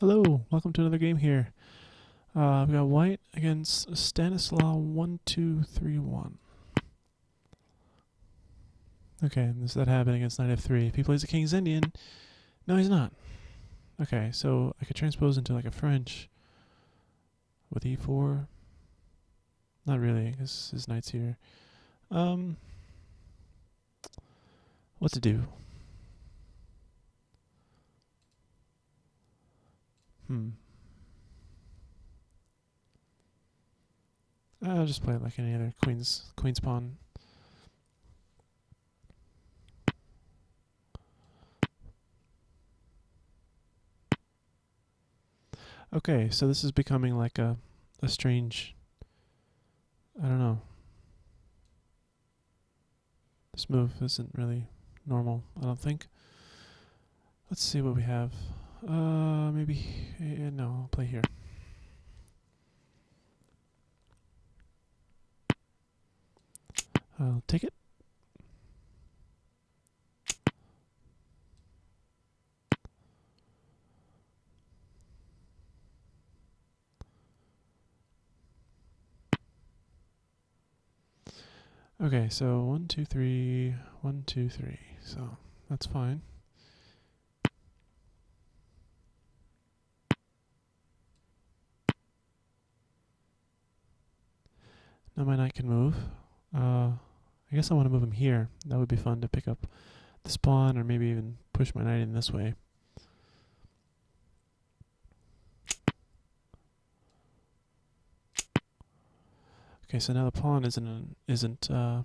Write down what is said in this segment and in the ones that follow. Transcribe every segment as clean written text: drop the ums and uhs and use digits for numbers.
Hello, welcome to another game here. I've got white against Stanislaw 1231. Okay, this is that happening against knight f3. If he plays a king's Indian, no, he's not. Okay, so I could transpose into like a French with e4. Not really, because his knight's here. What to do? I'll just play it like any other queen's pawn. Okay, so this is becoming like a strange, I don't know. This move isn't really normal, I don't think. Let's see what we have. Maybe, no, I'll play here. I'll take it. Okay, so 1, 2, 3, 1, 2, 3. So that's fine. Now my knight can move. I guess I want to move him here. That would be fun to pick up this pawn, or maybe even push my knight in this way. Okay, so now the pawn isn't under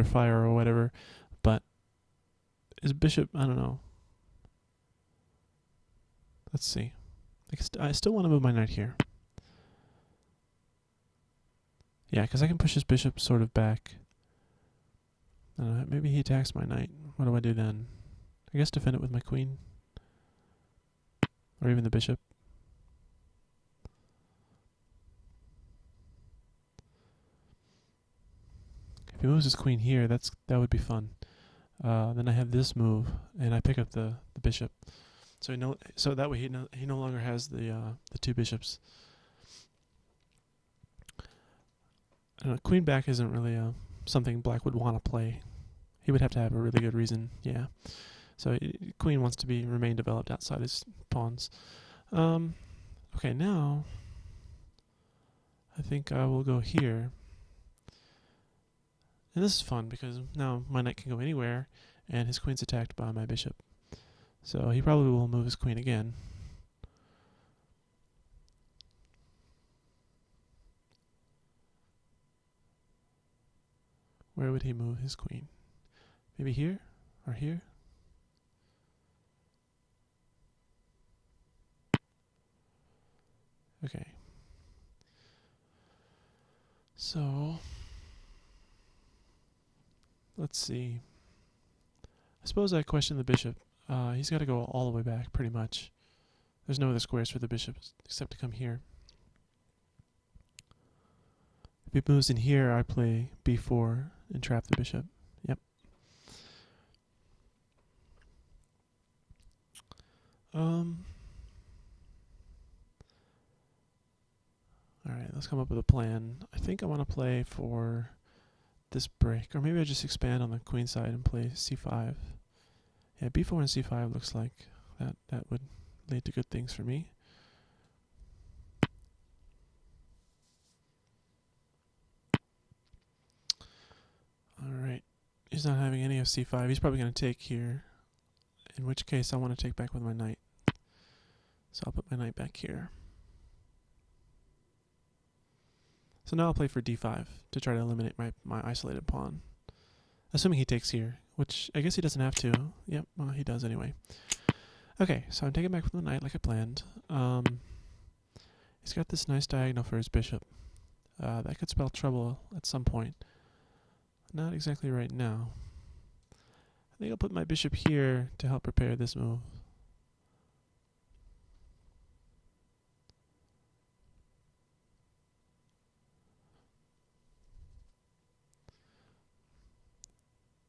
fire or whatever, but his bishop, I don't know. Let's see. I still want to move my knight here. Yeah, because I can push his bishop sort of back. Maybe he attacks my knight. What do I do then? I guess defend it with my queen. Or even the bishop. If he moves his queen here, that would be fun. Then I have this move, and I pick up the bishop. So that way he no longer has the two bishops. Queen back isn't really something Black would want to play. He would have to have a really good reason. Yeah. So queen wants to remain developed outside his pawns. Okay, now I think I will go here. And this is fun because now my knight can go anywhere, and his queen's attacked by my bishop. So he probably will move his queen again. Where would he move his queen? Maybe here? Or here? Okay. So let's see. I suppose I question the bishop. He's got to go all the way back, pretty much. There's no other squares for the bishop except to come here. If he moves in here, I play b4 and trap the bishop. Yep. Alright, let's come up with a plan. I think I want to play for this break. Or maybe I just expand on the queen side and play c5. Yeah, b4 and c5 looks like that would lead to good things for me. Alright, he's not having any of c5. He's probably going to take here, in which case I want to take back with my knight. So I'll put my knight back here. So now I'll play for d5 to try to eliminate my isolated pawn. Assuming he takes here, which I guess he doesn't have to. Yep, well, he does anyway. Okay, so I'm taking back with the knight like I planned. He's got this nice diagonal for his bishop. That could spell trouble at some point. Not exactly right now. I think I'll put my bishop here to help prepare this move.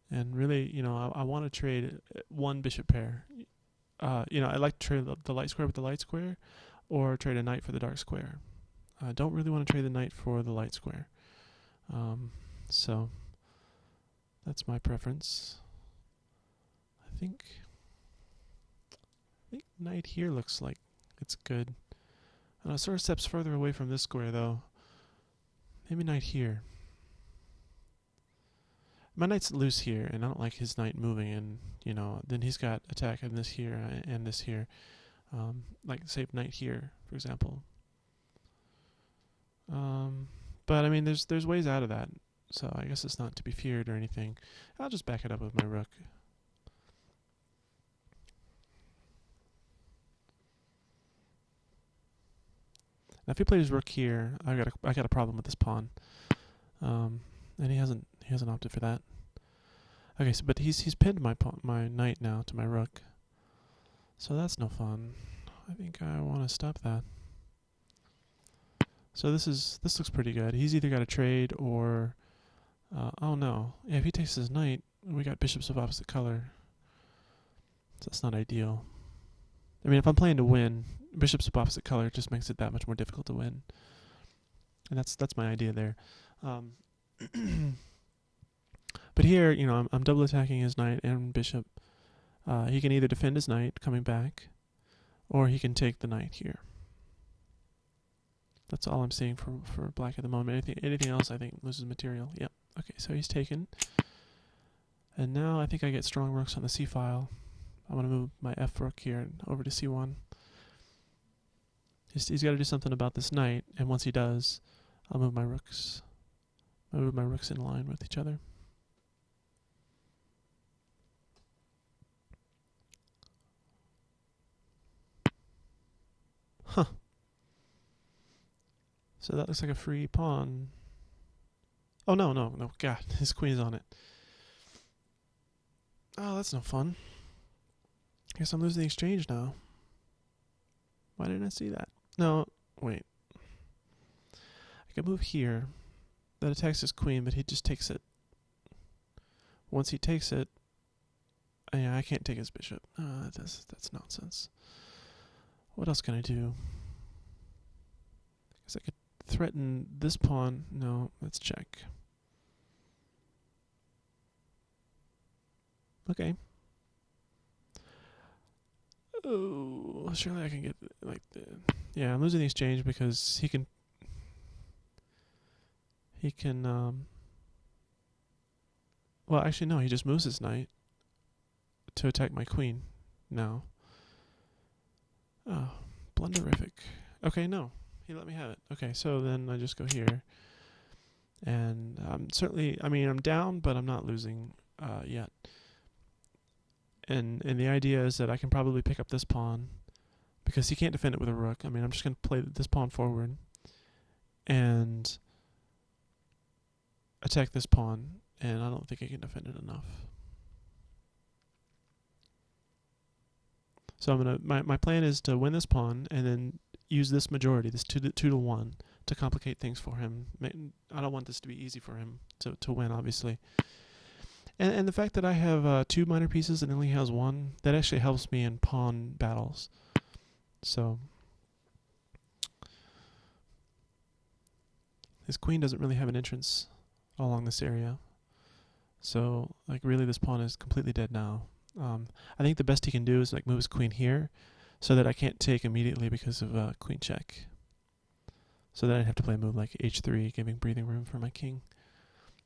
And really, I want to trade one bishop pair. I like to trade the light square with the light square, or trade a knight for the dark square. I don't really want to trade the knight for the light square. So that's my preference. I think knight here looks like it's good. It sort of steps further away from this square though. Maybe knight here. My knight's loose here, and I don't like his knight moving, and then he's got attack in this here and this here. Like say knight here, for example. But I mean, there's ways out of that, so I guess it's not to be feared or anything. I'll just back it up with my rook. Now, if he played his rook here, I got a problem with this pawn, and he hasn't opted for that. Okay, so but he's pinned my knight now to my rook, so that's no fun. I think I want to stop that. So this looks pretty good. He's either got a trade or oh no, yeah. If he takes his knight, we got bishops of opposite color. So that's not ideal. I mean, if I'm playing to win, bishops of opposite color just makes it that much more difficult to win. And that's my idea there. But here, I'm double attacking his knight and bishop. He can either defend his knight coming back, or he can take the knight here. That's all I'm seeing for black at the moment. Anything else I think loses material. Yep. Okay, so he's taken. And now I think I get strong rooks on the c file. I'm going to move my f rook here over to c1. He's got to do something about this knight, and once he does, I'll move my rooks. I'll move my rooks in line with each other. Huh. So that looks like a free pawn. Oh, no. God, his queen is on it. Oh, that's no fun. I guess I'm losing the exchange now. Why didn't I see that? No, wait. I could move here. That attacks his queen, but he just takes it. Once he takes it, yeah, I can't take his bishop. That's nonsense. What else can I do? I guess I could threaten this pawn. No, let's check. Okay. Oh, surely I can get yeah, I'm losing the exchange because he can well, actually no, he just moves his knight to attack my queen now. Oh, blunderific. Okay, no. He let me have it. Okay, so then I just go here. And I'm down, but I'm not losing yet. And the idea is that I can probably pick up this pawn because he can't defend it with a rook. I mean, I'm just going to play this pawn forward and attack this pawn, and I don't think I can defend it enough. So my plan is to win this pawn and then use this majority, this 2-1, to complicate things for him. I don't want this to be easy for him to win, obviously. And the fact that I have 2 minor pieces and only has 1, that actually helps me in pawn battles. So his queen doesn't really have an entrance along this area. So really this pawn is completely dead now. I think the best he can do is move his queen here so that I can't take immediately because of queen check. So then I'd have to play a move like h3, giving breathing room for my king.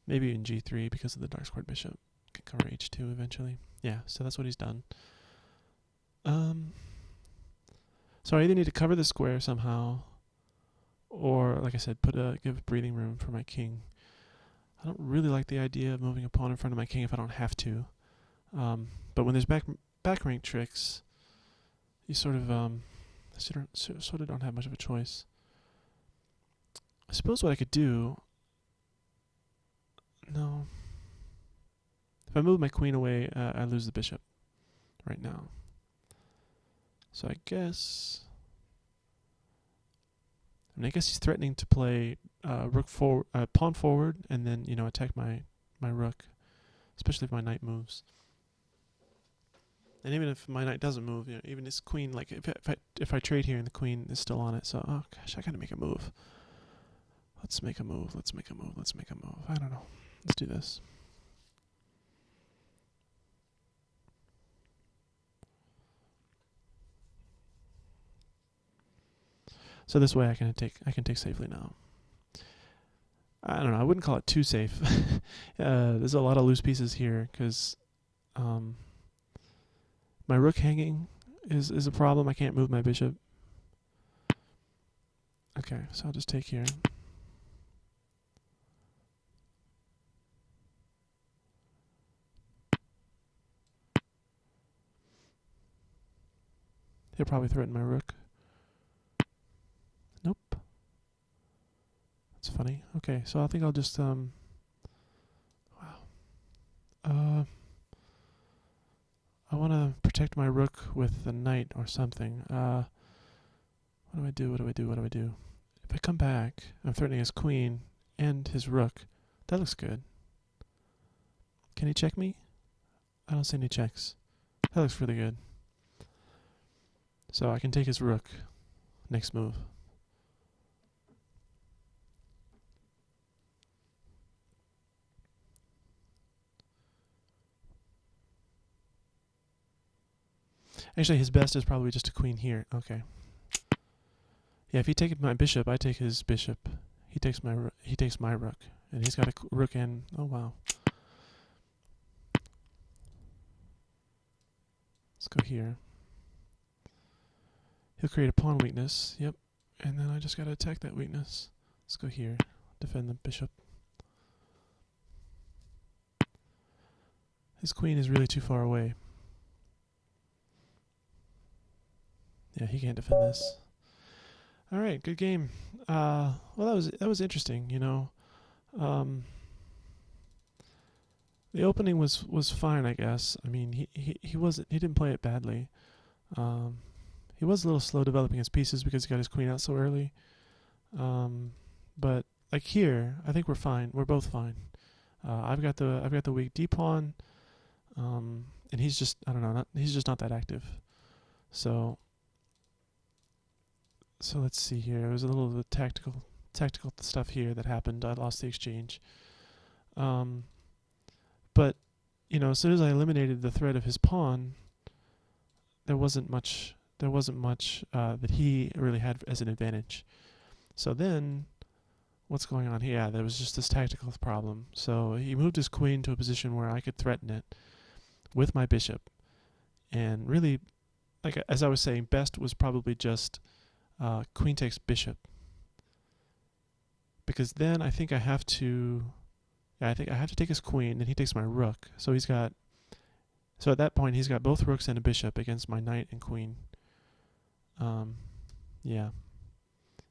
Maybe even g3 because of the dark squared bishop. Can cover h2 eventually. Yeah, so that's what he's done. So I either need to cover the square somehow, or like I said, give breathing room for my king. I don't really like the idea of moving a pawn in front of my king if I don't have to. But when there's back rank tricks, you sort of don't have much of a choice. I suppose what I could do. No. If I move my queen away, I lose the bishop right now. So I guess he's threatening to play pawn forward, and then attack my rook, especially if my knight moves. And even if my knight doesn't move, even his queen, like if I trade here and the queen is still on it, so oh gosh, I gotta make a move. Let's make a move. Let's make a move. Let's make a move. I don't know. Let's do this. So this way I can take safely now. I don't know. I wouldn't call it too safe. There's a lot of loose pieces here because my rook hanging is a problem. I can't move my bishop. Okay, so I'll just take here. He'll probably threaten my rook. Nope. That's funny. Okay, so I think I'll just wow. I want to protect my rook with the knight or something. What do I do? What do I do? What do I do? If I come back, I'm threatening his queen and his rook. That looks good. Can he check me? I don't see any checks. That looks really good. So I can take his rook. Next move. Actually, his best is probably just a queen here. Okay. Yeah, if he takes my bishop, I take his bishop. He takes my rook, and he's got a rook and oh wow. Let's go here. He'll create a pawn weakness. Yep. And then I just gotta attack that weakness. Let's go here. Defend the bishop. His queen is really too far away. Yeah, he can't defend this. All right, good game. Well, that was interesting. You know, the opening was fine, I guess. I mean, he didn't play it badly. He was a little slow developing his pieces because he got his queen out so early. But like here, I think we're fine. We're both fine. I've got the weak d pawn, and he's just he's just not that active. So let's see here. There was a little bit of tactical stuff here that happened. I lost the exchange. But as soon as I eliminated the threat of his pawn, there wasn't much that he really had as an advantage. So then, what's going on here? Yeah, there was just this tactical problem. So he moved his queen to a position where I could threaten it with my bishop. And really, like as I was saying, best was probably just queen takes bishop. Because then I think I have to take his queen, and he takes my rook. So at that point he's got both rooks and a bishop against my knight and queen. Yeah.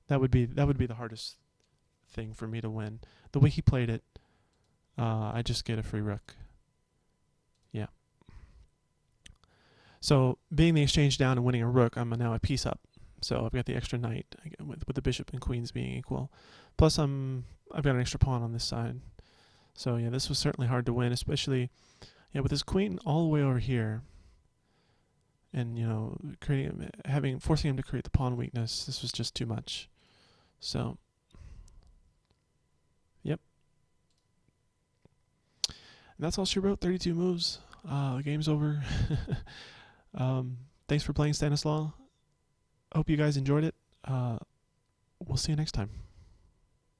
That would be the hardest thing for me to win. The way he played it, I just get a free rook. Yeah. So being the exchange down and winning a rook, I'm now a piece up. So I've got the extra knight with the bishop and queens being equal. Plus I've got an extra pawn on this side. So yeah, this was certainly hard to win, especially with his queen all the way over here. And forcing him to create the pawn weakness, this was just too much. So yep. And that's all she wrote, 32 moves. The game's over. Thanks for playing, Stanislaw. Hope you guys enjoyed it. We'll see you next time.